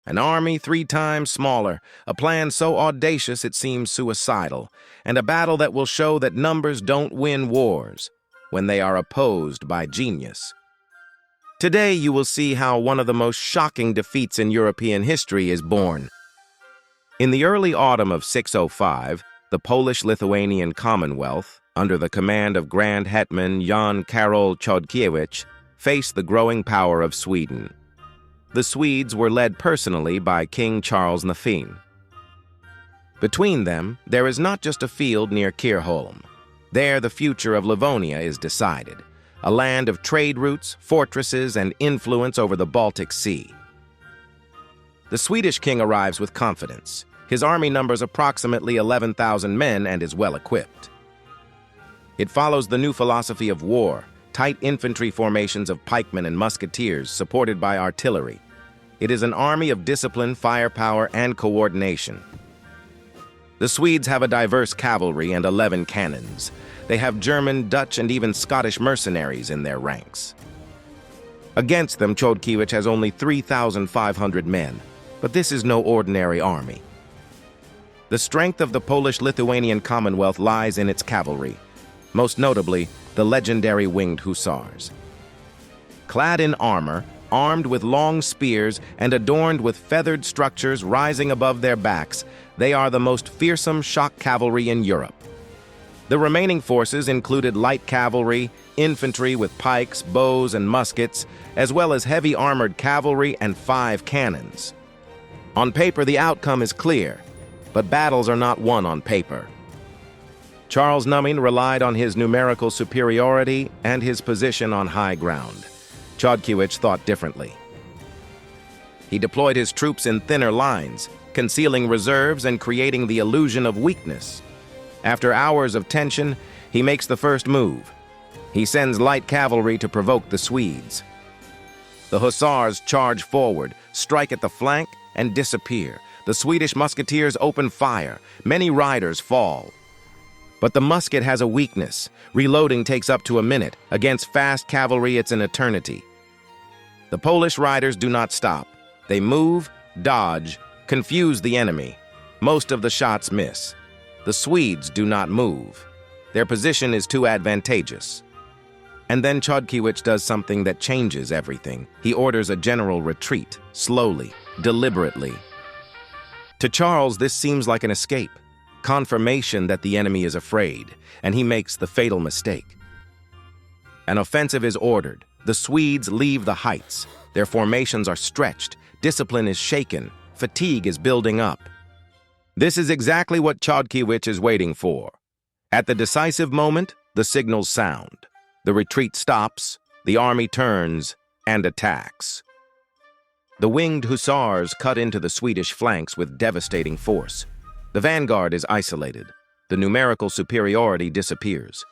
An army 3 times smaller, a plan so audacious it seems suicidal, and a battle that will show that numbers don't win wars when they are opposed by genius. Today you will see how one of the most shocking defeats in European history is born. In the early autumn of 605, the Polish-Lithuanian Commonwealth, under the command of Grand Hetman Jan Karol Chodkiewicz, faced the growing power of Sweden. The Swedes were led personally by King Charles V. Between them, there is not just a field near Kircholm. There the future of Livonia is decided, a land of trade routes, fortresses, and influence over the Baltic Sea. The Swedish king arrives with confidence. His army numbers approximately 11,000 men and is well equipped. It follows the new philosophy of war, tight infantry formations of pikemen and musketeers supported by artillery. It is an army of discipline, firepower, and coordination. The Swedes have a diverse cavalry and 11 cannons. They have German, Dutch, and even Scottish mercenaries in their ranks. Against them, Chodkiewicz has only 3,500 men, but this is no ordinary army. The strength of the Polish-Lithuanian Commonwealth lies in its cavalry, most notably the legendary winged hussars. Clad in armor, armed with long spears, and adorned with feathered structures rising above their backs, they are the most fearsome shock cavalry in Europe. The remaining forces included light cavalry, infantry with pikes, bows, and muskets, as well as heavy armored cavalry and 5 cannons. On paper, the outcome is clear, but battles are not won on paper. Charles IX relied on his numerical superiority and his position on high ground. Chodkiewicz thought differently. He deployed his troops in thinner lines, concealing reserves and creating the illusion of weakness. After hours of tension, he makes the first move. He sends light cavalry to provoke the Swedes. The hussars charge forward, strike at the flank, and disappear. The Swedish musketeers open fire. Many riders fall. But the musket has a weakness. Reloading takes up to a minute. Against fast cavalry, it's an eternity. The Polish riders do not stop. They move, dodge, confuse the enemy. Most of the shots miss. The Swedes do not move. Their position is too advantageous. And then Chodkiewicz does something that changes everything. He orders a general retreat, slowly, deliberately. To Charles, this seems like an escape, confirmation that the enemy is afraid, and he makes the fatal mistake. An offensive is ordered. The Swedes leave the heights. Their formations are stretched. Discipline is shaken. Fatigue is building up. This is exactly what Chodkiewicz is waiting for. At the decisive moment, the signals sound. The retreat stops, the army turns, and attacks. The winged hussars cut into the Swedish flanks with devastating force. The vanguard is isolated. The numerical superiority disappears.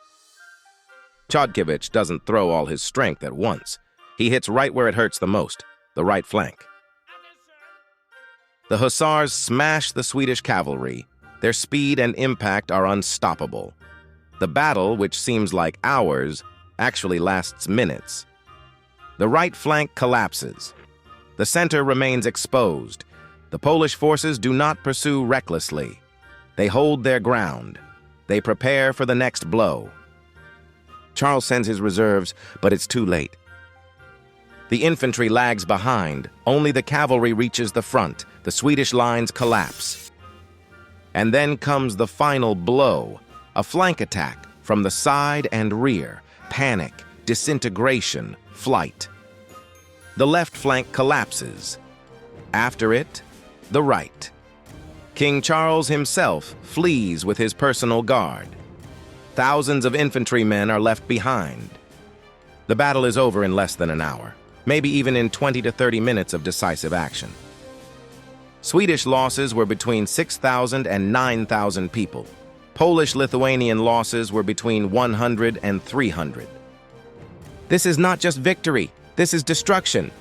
Chodkiewicz doesn't throw all his strength at once. He hits right where it hurts the most, the right flank. The hussars smash the Swedish cavalry. Their speed and impact are unstoppable. The battle, which seems like hours, actually lasts minutes. The right flank collapses. The center remains exposed. The Polish forces do not pursue recklessly. They hold their ground. They prepare for the next blow. Charles sends his reserves, but it's too late. The infantry lags behind. Only the cavalry reaches the front. The Swedish lines collapse. And then comes the final blow, a flank attack from the side and rear. Panic, disintegration, flight. The left flank collapses. After it, the right. King Charles himself flees with his personal guard. Thousands of infantrymen are left behind. The battle is over in less than an hour, maybe even in 20 to 30 minutes of decisive action. Swedish losses were between 6,000 and 9,000 people. Polish-Lithuanian losses were between 100 and 300. This is not just victory, this is destruction.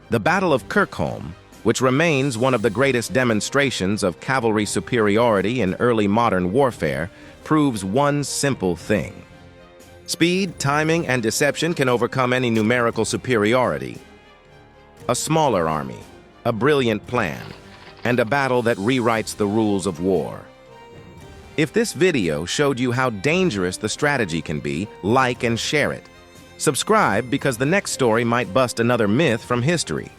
The Battle of Kircholm, which remains one of the greatest demonstrations of cavalry superiority in early modern warfare, proves one simple thing. Speed, timing, and deception can overcome any numerical superiority. A smaller army, a brilliant plan, and a battle that rewrites the rules of war. If this video showed you how dangerous the strategy can be, like and share it. Subscribe because the next story might bust another myth from history.